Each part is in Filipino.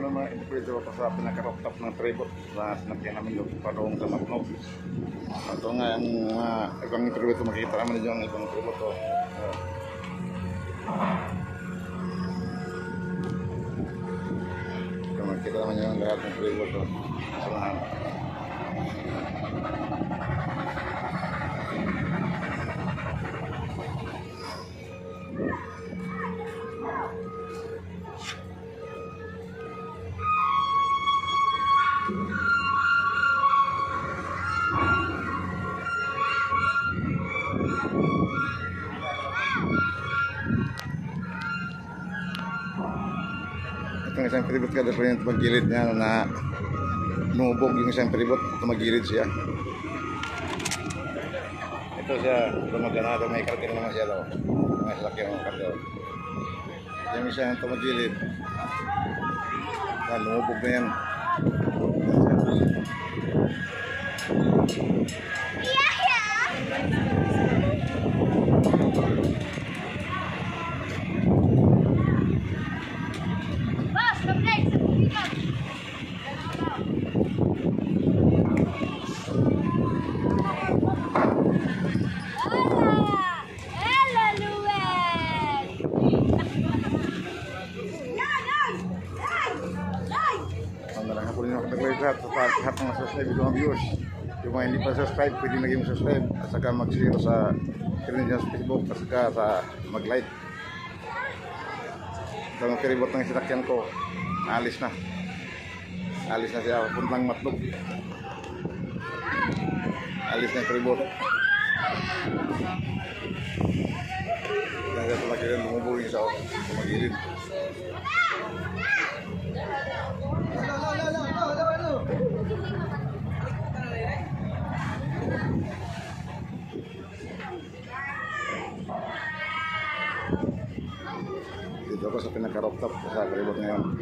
ng mga individual ko sa pinaka-rooftop ng tribot na sinakyan namin yung padong sa Matnog. Ito nga ang ibang tribot, makikita naman yung ibang tribot to. Ito makikita naman yung lahat ng tribot to. Samahan. Itong isang tribot kada po yung tumagilid niya na nubog yung isang tribot, tumagilid siya. Ito siya, lumagana, may karga naman siya daw. May sasakyan ng karga. Yung isang tumagilid, lumubog na yan. Lahat ng subscribe ng viewers, yung mga hindi pa subscribe pwede naging subscribe at saka mag-share sa sa Facebook at saka sa mag-like. Ito ang kiribot ng sinakyan ko, alis na siya puntang Matnog, alis na yung kiribot. Kaya talaga rin lumubog yung isa o magilid. Dito ako sa pinaka-rooftop sa karibot ngayon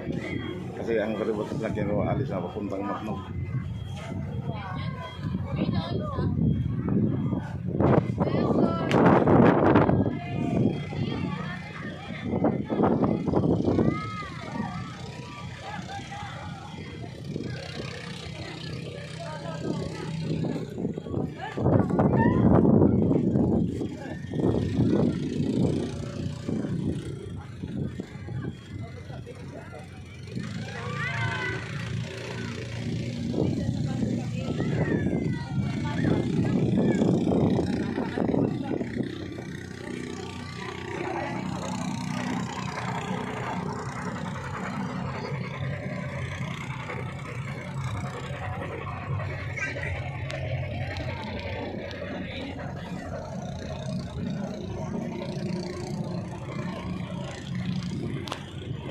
kasi ang karibot na lagyan ko alis na papuntang Matnog.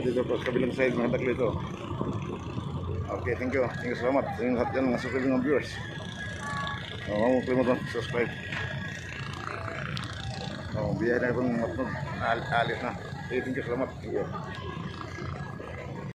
Dito po sa kabilang side mga taklo ito. Okay, thank you salamat sa inyong lahat yan mga subscribe ng viewers. Huwag mo subscribe. Biyahe na itong Matnog, alis na. Okay, thank you salamat.